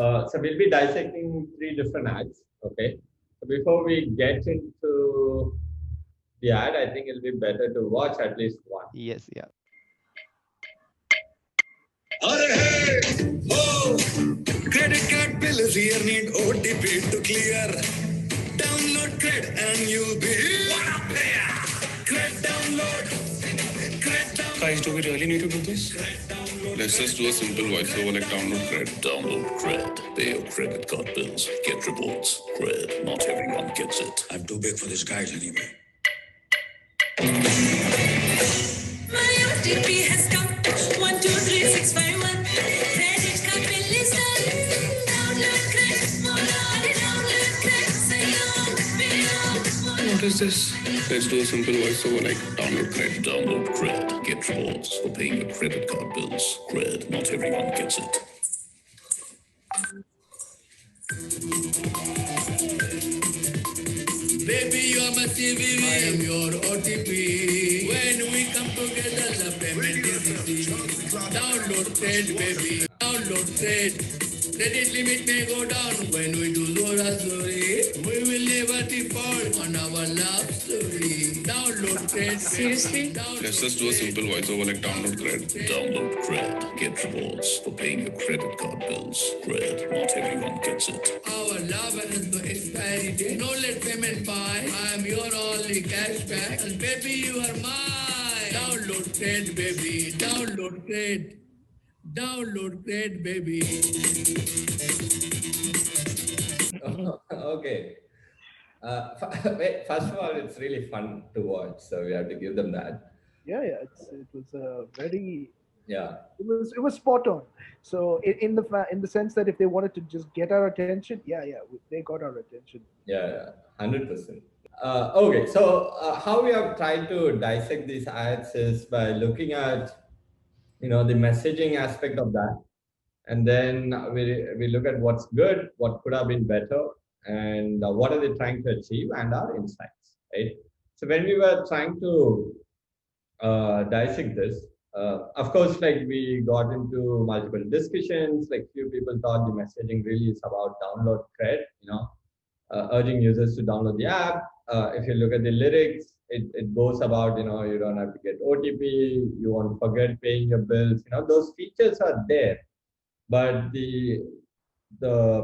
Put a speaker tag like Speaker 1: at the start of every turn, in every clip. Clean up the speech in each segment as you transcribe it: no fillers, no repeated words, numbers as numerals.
Speaker 1: So we'll be dissecting 3 different ads. Okay. So before we get into the ad, I think it'll be better to watch at least one.
Speaker 2: Yes, yeah.
Speaker 3: Oh, credit card bill is here, need OTP to clear. Download CRED and you'll be CRED download.
Speaker 4: Guys, do we really need to do this?
Speaker 5: Let's just do a simple voiceover like download CRED.
Speaker 6: Download CRED. Pay your credit card bills. Get reports. CRED. Not everyone gets it.
Speaker 3: I'm too big for this guys anyway.
Speaker 7: My OTP has come. 123651. Credit card bill is done. Download CRED. Download CRED.
Speaker 4: What is this?
Speaker 5: Let's do a simple voiceover like download CRED.
Speaker 6: Download CRED. Get rewards for paying your credit card bills. CRED. Not everyone gets it.
Speaker 3: Baby, you're my CVV, I am your OTP. When we come together, the payment is easy. Download CRED, baby. Download CRED. Credit limit may go down when we do Zora story. We will never default on our love story. Download CRED.
Speaker 7: Seriously?
Speaker 5: Let's just do a simple voiceover like download CRED.
Speaker 6: Download CRED. Get rewards for paying your credit card bills. CRED. Not everyone gets it.
Speaker 3: Our love has no expiry date. No late payment fine. I am your only cashback. And baby, you are mine. Download CRED, baby. Download CRED. Download CRED, baby.
Speaker 1: Okay. First of all, it's really fun to watch, so we have to give them that.
Speaker 8: Yeah, it was a very
Speaker 1: Yeah.
Speaker 8: it was spot on. So in the sense that if they wanted to just get our attention, they got our attention.
Speaker 1: Yeah, 100%. Okay, so how we have tried to dissect these ads is by looking at, the messaging aspect of that, and then we look at what's good, what could have been better, and what are they trying to achieve, and our insights, right? So when we were trying to dissect this, of course, like we got into multiple discussions. Like few people thought the messaging really is about download CRED, urging users to download the app. If you look at the lyrics, it goes about, you don't have to get OTP, you won't forget paying your bills. Those features are there, but the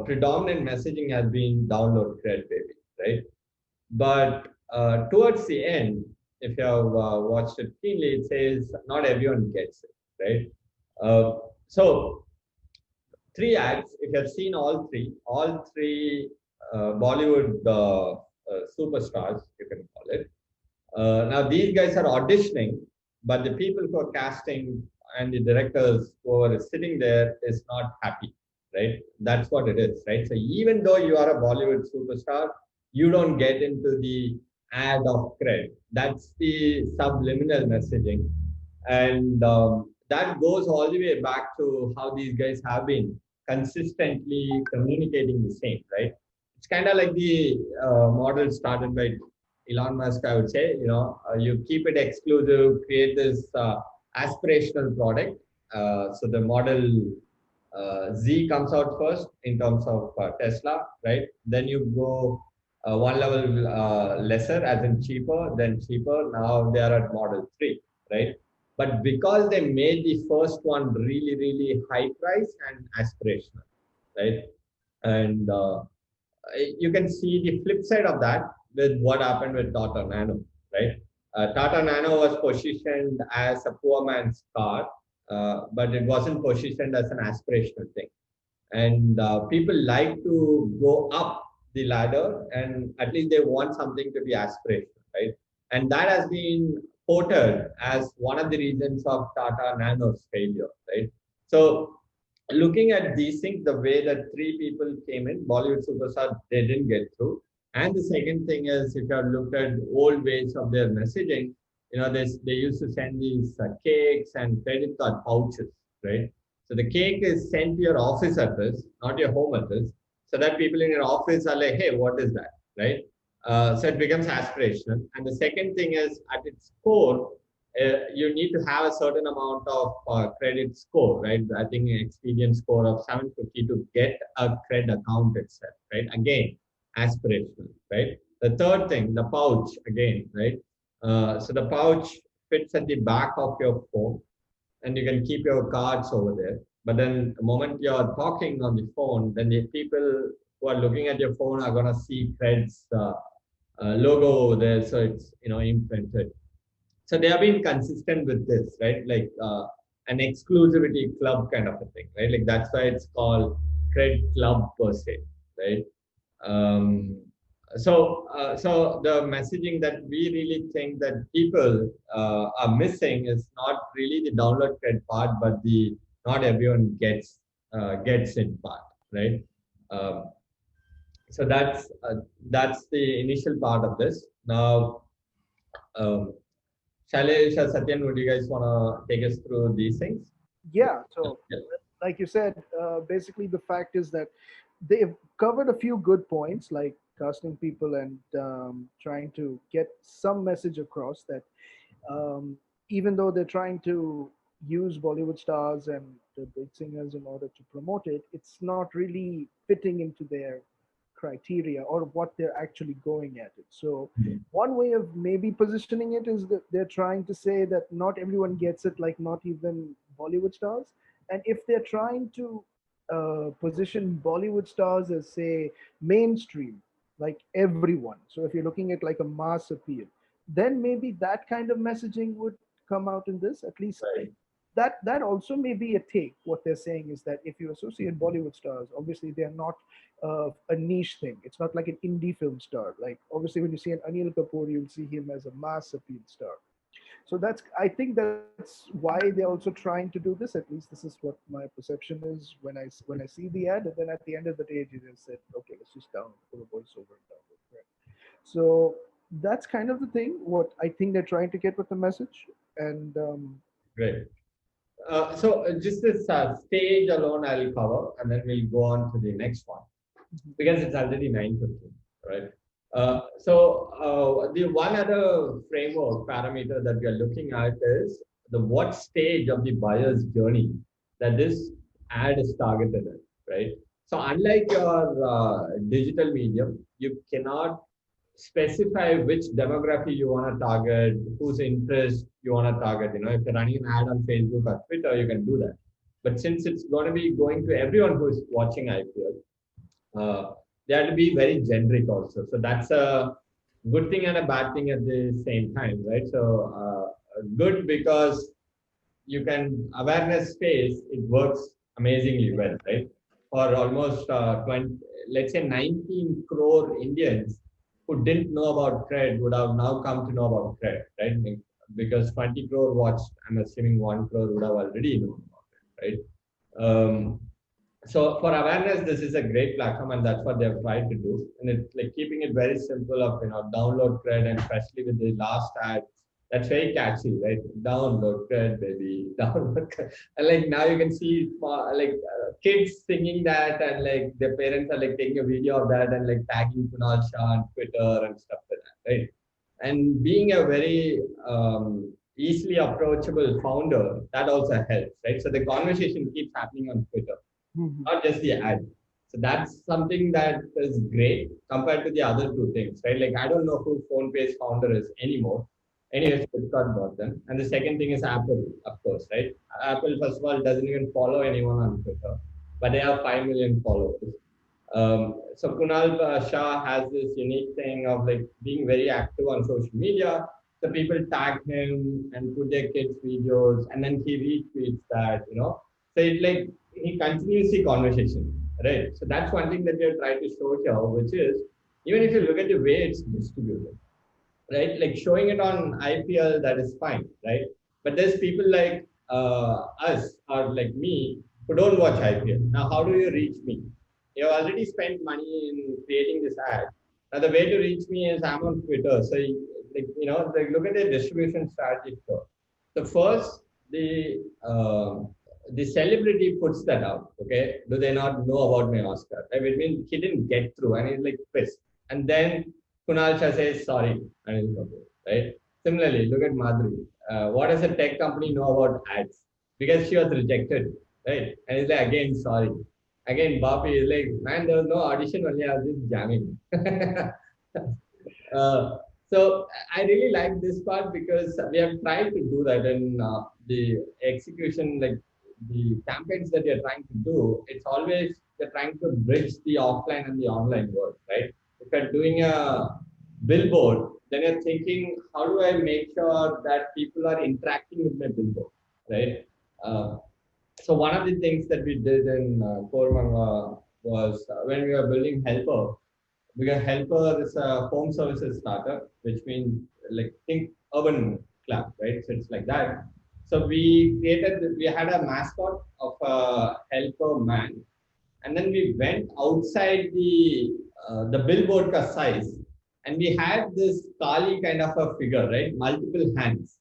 Speaker 1: predominant messaging has been download CRED, baby, right? But towards the end, if you have watched it keenly, it says not everyone gets it, right? So 3 ads, if you have seen all three Bollywood superstars, you can call it. Now these guys are auditioning, but the people who are casting and the directors who are sitting there is not happy, right? That's what it is, right? So even though you are a Bollywood superstar, you don't get into the ad of CRED. That's the subliminal messaging. And that goes all the way back to how these guys have been consistently communicating the same, right? It's kind of like the model started by Elon Musk, I would say. You keep it exclusive, create this aspirational product. So the model Z comes out first in terms of Tesla, right? Then you go one level lesser, as in cheaper, then cheaper. Now they are at model 3, right? But because they made the first one really, really high price and aspirational, right? And you can see the flip side of that with what happened with Tata Nano, right? Tata Nano was positioned as a poor man's car, but it wasn't positioned as an aspirational thing. And people like to go up the ladder, and at least they want something to be aspirational, right? And that has been quoted as one of the reasons of Tata Nano's failure, right? So looking at these things, the way that 3 people came in, Bollywood superstars, they didn't get through. And the second thing is, if you have looked at old ways of their messaging, they used to send these cakes and credit card pouches, right? So the cake is sent to your office address, not your home address, so that people in your office are like, hey, what is that, right? So it becomes aspirational. And the second thing is, at its core, you need to have a certain amount of credit score, right? I think an experience score of 750 to get a CRED account itself, right? Again, aspirational, right? The third thing, the pouch, again, right? So the pouch fits at the back of your phone, and you can keep your cards over there. But then the moment you're talking on the phone, then the people who are looking at your phone are gonna see CRED's logo over there, so it's imprinted. So they have been consistent with this, right? Like an exclusivity club kind of a thing, right? Like that's why it's called CRED Club per se, right? Um, so the messaging that we really think that people are missing is not really the download CRED part, but the not everyone gets in part, right? Um, so that's the initial part of this. Now, um, Shailesh or Satyan, would you guys want to take us through these things?
Speaker 8: Yeah. So,
Speaker 1: Yeah.
Speaker 8: like you said, basically the fact is that they've covered a few good points, like casting people and trying to get some message across that um, even though they're trying to use Bollywood stars and the big singers in order to promote it, it's not really fitting into their criteria or what they're actually going at it. So one way of maybe positioning it is that they're trying to say that not everyone gets it, like not even Bollywood stars. And if they're trying to position Bollywood stars as, say, mainstream, like everyone. So if you're looking at like a mass appeal, then maybe that kind of messaging would come out in this. At least
Speaker 1: Right.
Speaker 8: that also may be a take. What they're saying is that if you associate Bollywood stars, obviously they're not a niche thing. It's not like an indie film star. Like obviously when you see an Anil Kapoor, you'll see him as a mass appeal star. So that's, I think that's why they're also trying to do this. At least this is what my perception is when I see the ad. And then at the end of the day, they just said, okay, let's just put a voiceover and download. Right? So that's kind of the thing. What I think they're trying to get with the message. And
Speaker 1: Great. So just this stage alone I'll cover, and then we'll go on to the next one because it's already 9:15, right? The one other framework parameter that we are looking at is the what stage of the buyer's journey that this ad is targeted at, right? So unlike your digital medium, you cannot specify which demography you want to target, whose interest you want to target. If you're running an ad on Facebook or Twitter, you can do that. But since it's going to be going to everyone who's watching IPL, they have to be very generic also. So that's a good thing and a bad thing at the same time, right? So good because you can awareness space, it works amazingly well, right? For almost 20, let's say 19 crore Indians who didn't know about CRED would have now come to know about CRED, right? Because 20 crore watched, I'm assuming 1 crore would have already known about it, right? So for awareness, this is a great platform, and that's what they've tried to do. And it's like keeping it very simple of download CRED, and especially with the last ad, that's very catchy, right? Download CRED, baby, download CRED. And like now you can see kids singing that, and like their parents are like taking a video of that and like tagging Kunal Shah on Twitter and stuff like that, right? And being a very easily approachable founder, that also helps, right? So the conversation keeps happening on Twitter, not just the ad. So that's something that is great compared to the other two things, right? Like I don't know who PhonePay's founder is anymore. Anyways, Flipkart bought them. And the second thing is Apple, of course, right? Apple, first of all, doesn't even follow anyone on Twitter, but they have 5 million followers. So Kunal Shah has this unique thing of like being very active on social media. So people tag him and put their kids' videos, and then he retweets that. So it like he continues the conversation, right? So that's one thing that we are trying to show here, which is even if you look at the way it's distributed, right? Like showing it on IPL, that is fine, right? But there's people like us or like me who don't watch IPL. Now, how do you reach me? You have already spent money in creating this ad. Now, the way to reach me is I'm on Twitter. So, look at the distribution strategy first. So first, the celebrity puts that out. Okay, do they not know about my Oscar? Right? It means he didn't get through, and he's like pissed. And then Kunal Shah says sorry, Anil Kapoor, right? Similarly, look at Madhuri. What does a tech company know about ads? Because she was rejected, right? And he's like, again, sorry. Again, Bappi is like, man, there was no audition, only I was just jamming. So I really like this part because we have tried to do that in the execution, like the campaigns that we are trying to do. It's always we're trying to bridge the offline and the online world, right? If you're doing a billboard, then you're thinking, how do I make sure that people are interacting with my billboard, right? Uh, so one of the things that we did in Core Manga was when we were building Helper, because Helper is a home services startup, which means like think urban club, right? So it's like that. So we had a mascot of a helper man, and then we went outside the billboard ka size, and we had this Kali kind of a figure, right? Multiple hands.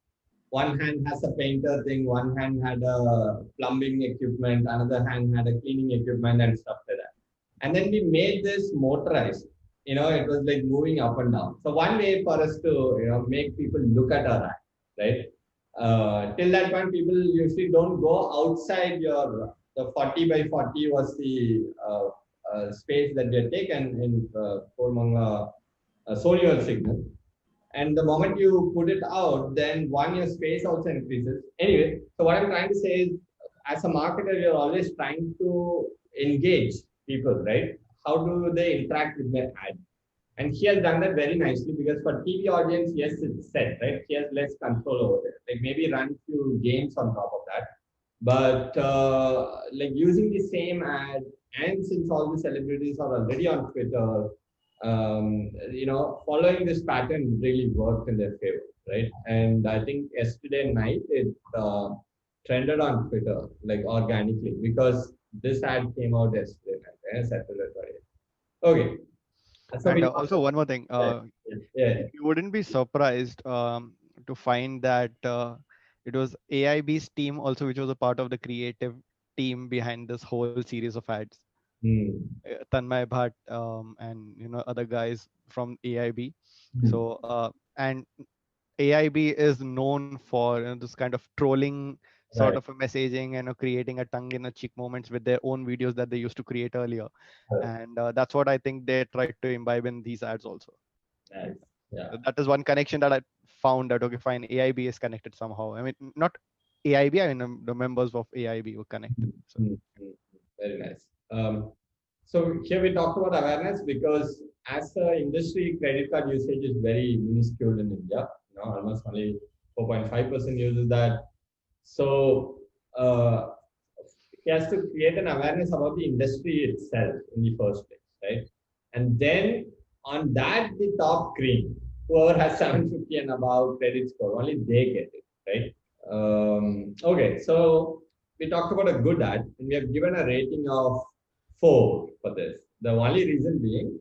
Speaker 1: One hand has a painter thing, one hand had a plumbing equipment, another hand had a cleaning equipment and stuff like that. And then we made this motorized. It was like moving up and down. So one way for us to make people look at our ad, right? Till that point, people usually don't go outside the 40 by 40 was the space that we had taken in Kormanga Solion signal. And the moment you put it out, then your space also increases. Anyway, so what I'm trying to say is, as a marketer, you're always trying to engage people, right? How do they interact with their ad? And he has done that very nicely because for TV audience, yes, it's set, right? He has less control over it. Like maybe run few games on top of that. But like using the same ad, and since all the celebrities are already on Twitter, following this pattern really worked in their favor, right? And I think yesterday night it trended on Twitter like organically because this ad came out yesterday night, Saturday. Okay. So
Speaker 2: And
Speaker 1: we
Speaker 2: also one more thing,
Speaker 1: yeah.
Speaker 2: you wouldn't be surprised to find that it was AIB's team also, which was a part of the creative team behind this whole series of ads. Tanmay Bhatt and other guys from AIB. So and AIB is known for this kind of trolling sort
Speaker 1: Right.
Speaker 2: of a messaging and creating a tongue in a cheek moments with their own videos that they used to create earlier. And that's what I think they tried to imbibe in these ads also.
Speaker 1: Nice. Yeah.
Speaker 2: So that is one connection that I found, that okay, fine, AIB is connected somehow. I mean, not AIB, I mean the members of AIB were connected. So.
Speaker 1: Very nice. So here we talked about awareness because as an industry, credit card usage is very minuscule in India. Almost only 4.5% uses that. So he has to create an awareness about the industry itself in the first place, right? And then on that, the top cream, whoever has 750 and above credit score, only they get it, right? Okay, so we talked about a good ad, and we have given a rating of 4 for this. The only reason being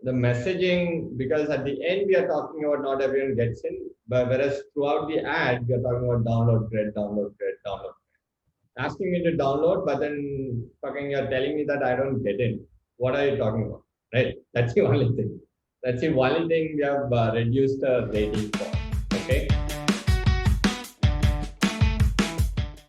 Speaker 1: the messaging, because at the end we are talking about not everyone gets in, but whereas throughout the ad we are talking about download CRED, download CRED, download CRED. Asking me to download, but then fucking you're telling me that I don't get in. What are you talking about? Right? That's the only thing. That's the only thing we have reduced the rating for. Okay.